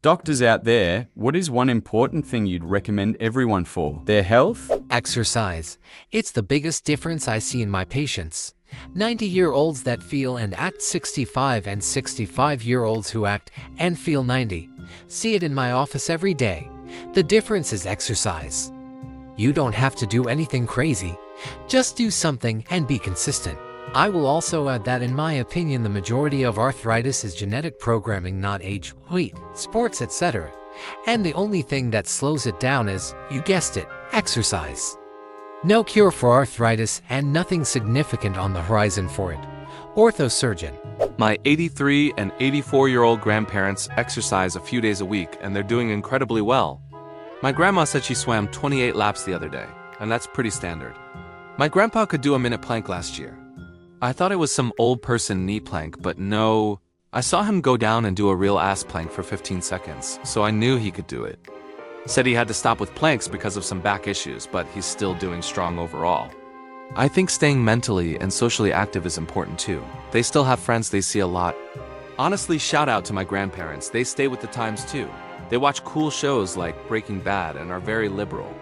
Doctors out there, what is one important thing you'd recommend everyone for? Their health? Exercise. It's the biggest difference I see in my patients. 90-year-olds that feel and act 65 and 65-year-olds who act and feel 90. See it in my office every day. The difference is exercise. You don't have to do anything crazy. Just do something and be consistent. I will also add that in my opinion the majority of arthritis is genetic programming, not age, weight, sports, etc. And the only thing that slows it down is, you guessed it, exercise. No cure for arthritis and nothing significant on the horizon for it. Orthosurgeon. My 83 and 84-year-old grandparents exercise a few days a week and they're doing incredibly well. My grandma said she swam 28 laps the other day, and that's pretty standard. My grandpa could do a minute plank last year. I thought it was some old person knee plank, but no. I saw him go down and do a real ass plank for 15 seconds, so I knew he could do it. Said he had to stop with planks because of some back issues, but he's still doing strong overall. I think staying mentally and socially active is important too. They still have friends they see a lot. Honestly, shout out to my grandparents. They stay with the times too. They watch cool shows like Breaking Bad and are very liberal.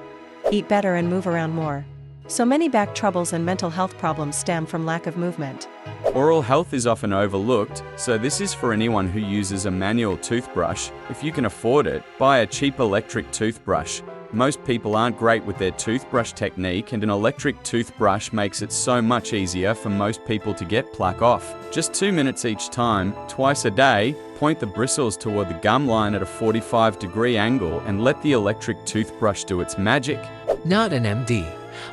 Eat better and move around more. So many back troubles and mental health problems stem from lack of movement. Oral health is often overlooked, so this is for anyone who uses a manual toothbrush. If you can afford it, buy a cheap electric toothbrush. Most people aren't great with their toothbrush technique, and an electric toothbrush makes it so much easier for most people to get plaque off. Just 2 minutes each time, twice a day, point the bristles toward the gum line at a 45-degree angle and let the electric toothbrush do its magic. Not an MD,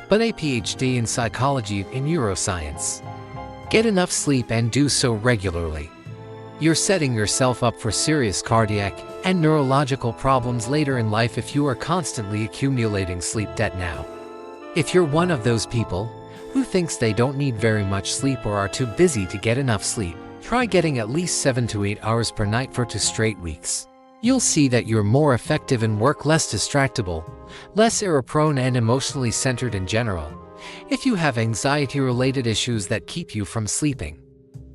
but a PhD in psychology and neuroscience. Get enough sleep and do so regularly. You're setting yourself up for serious cardiac and neurological problems later in life if you are constantly accumulating sleep debt now. If you're one of those people who thinks they don't need very much sleep or are too busy to get enough sleep, try getting at least 7 to 8 hours per night for 2 straight weeks. You'll see that you're more effective and work less distractible, less error-prone and emotionally centered in general. If you have anxiety-related issues that keep you from sleeping,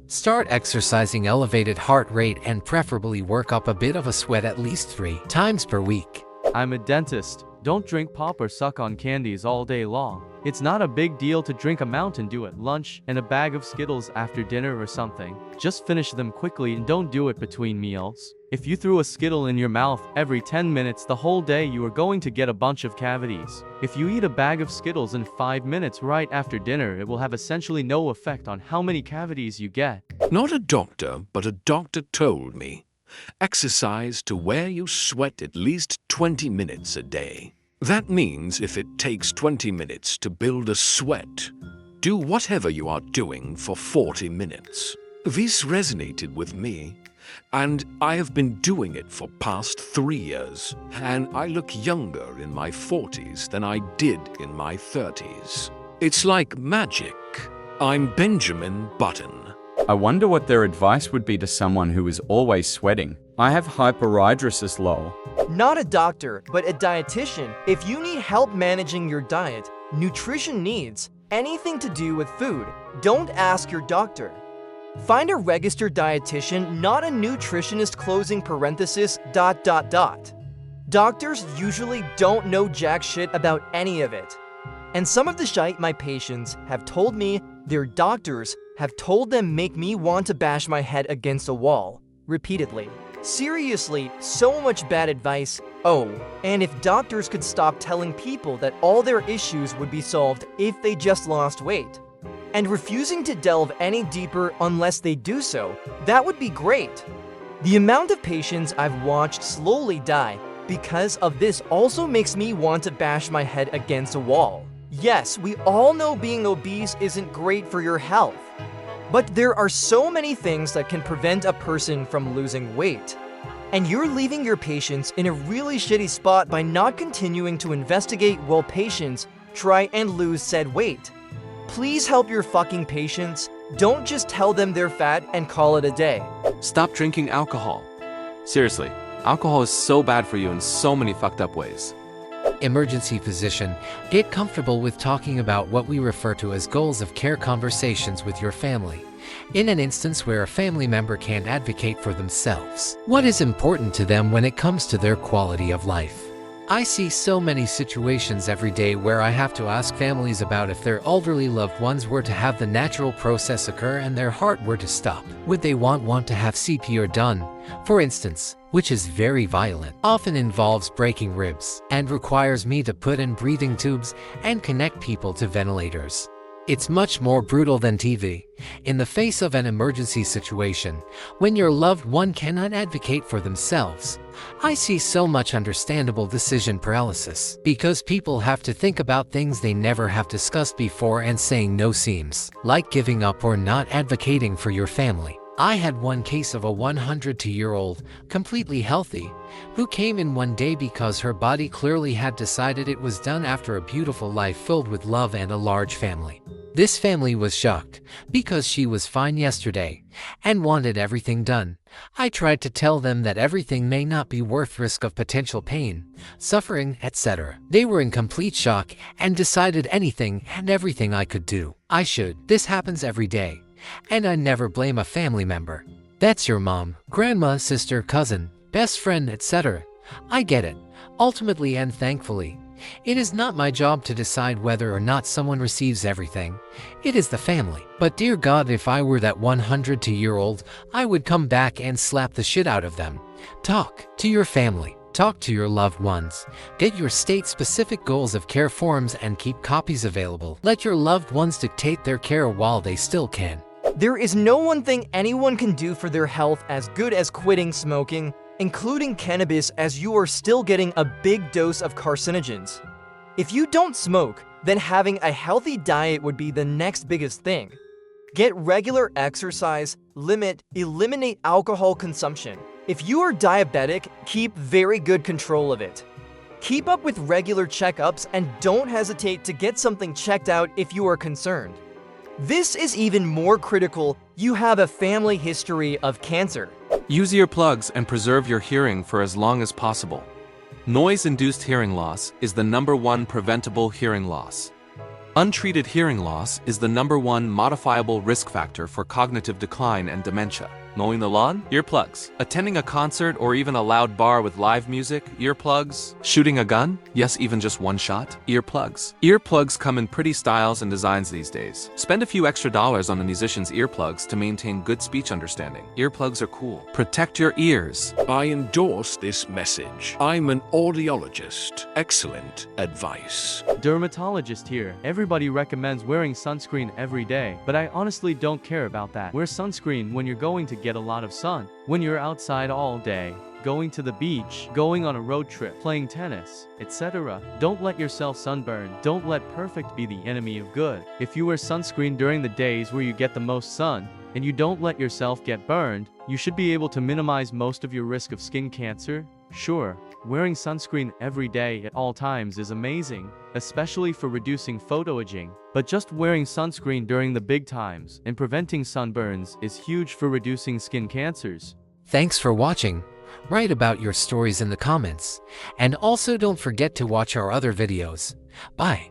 start exercising, elevated heart rate, and preferably work up a bit of a sweat at least 3 times per week. I'm a dentist. Don't drink pop or suck on candies all day long. It's not a big deal to drink a Mountain Dew at lunch and a bag of Skittles after dinner or something. Just finish them quickly and don't do it between meals. If you threw a Skittle in your mouth every 10 minutes the whole day, you are going to get a bunch of cavities. If you eat a bag of Skittles in 5 minutes right after dinner, it will have essentially no effect on how many cavities you get. Not a doctor, but a doctor told me. Exercise to where you sweat at least 20 minutes a day. That means if it takes 20 minutes to build a sweat, do whatever you are doing for 40 minutes. This resonated with me, and I have been doing it for past 3 years, and I look younger in my 40s than I did in my 30s. It's like magic. I'm Benjamin Button. I wonder what their advice would be to someone who is always sweating. I have hyperhidrosis lol. Not a doctor, but a dietitian. If you need help managing your diet, nutrition needs, anything to do with food, don't ask your doctor. Find a registered dietitian, not a nutritionist closing parenthesis ... Doctors usually don't know jack shit about any of it. And some of the shite my patients have told me their doctors have told them make me want to bash my head against a wall, repeatedly. Seriously, so much bad advice. Oh, and if doctors could stop telling people that all their issues would be solved if they just lost weight, and refusing to delve any deeper unless they do so, that would be great. The amount of patients I've watched slowly die because of this also makes me want to bash my head against a wall. Yes, we all know being obese isn't great for your health. But there are so many things that can prevent a person from losing weight. And you're leaving your patients in a really shitty spot by not continuing to investigate while patients try and lose said weight. Please help your fucking patients. Don't just tell them they're fat and call it a day. Stop drinking alcohol. Seriously, alcohol is so bad for you in so many fucked up ways. Emergency physician, get comfortable with talking about what we refer to as goals of care conversations with your family. In an instance where a family member can't advocate for themselves, what is important to them when it comes to their quality of life? I see so many situations every day where I have to ask families about if their elderly loved ones were to have the natural process occur and their heart were to stop. Would they want to have CPR done, for instance, which is very violent, often involves breaking ribs, and requires me to put in breathing tubes and connect people to ventilators. It's much more brutal than TV. In the face of an emergency situation, when your loved one cannot advocate for themselves, I see so much understandable decision paralysis, because people have to think about things they never have discussed before, and saying no seems like giving up or not advocating for your family. I had one case of a 102-year-old, completely healthy, who came in one day because her body clearly had decided it was done after a beautiful life filled with love and a large family. This family was shocked because she was fine yesterday and wanted everything done. I tried to tell them that everything may not be worth risk of potential pain, suffering, etc. They were in complete shock and decided anything and everything I could do, I should. This happens every day. And I never blame a family member. That's your mom, grandma, sister, cousin, best friend, etc. I get it. Ultimately and thankfully, it is not my job to decide whether or not someone receives everything. It is the family. But dear God, if I were that 102-year-old, I would come back and slap the shit out of them. Talk to your family. Talk to your loved ones. Get your state-specific goals of care forms and keep copies available. Let your loved ones dictate their care while they still can. There is no one thing anyone can do for their health as good as quitting smoking, including cannabis, as you are still getting a big dose of carcinogens. If you don't smoke, then having a healthy diet would be the next biggest thing. Get regular exercise, eliminate alcohol consumption. If you are diabetic, keep very good control of it. Keep up with regular checkups and don't hesitate to get something checked out if you are concerned. This is even more critical. You have a family history of cancer. Use earplugs and preserve your hearing for as long as possible. Noise-induced hearing loss is the #1 preventable hearing loss. Untreated hearing loss is the #1 modifiable risk factor for cognitive decline and dementia. Mowing the lawn? Earplugs. Attending a concert or even a loud bar with live music? Earplugs. Shooting a gun? Yes, even just one shot? Earplugs. Earplugs come in pretty styles and designs these days. Spend a few extra dollars on a musician's earplugs to maintain good speech understanding. Earplugs are cool. Protect your ears. I endorse this message. I'm an audiologist. Excellent advice. Dermatologist here. Everybody recommends wearing sunscreen every day, but I honestly don't care about that. Wear sunscreen when you're going to get a lot of sun. When you're outside all day, going to the beach, going on a road trip, playing tennis, etc. Don't let yourself sunburn. Don't let perfect be the enemy of good. If you wear sunscreen during the days where you get the most sun, and you don't let yourself get burned, you should be able to minimize most of your risk of skin cancer. Sure, wearing sunscreen every day at all times is amazing, especially for reducing photoaging, but just wearing sunscreen during the big times and preventing sunburns is huge for reducing skin cancers. Thanks for watching. Write about your stories in the comments, and also don't forget to watch our other videos. Bye.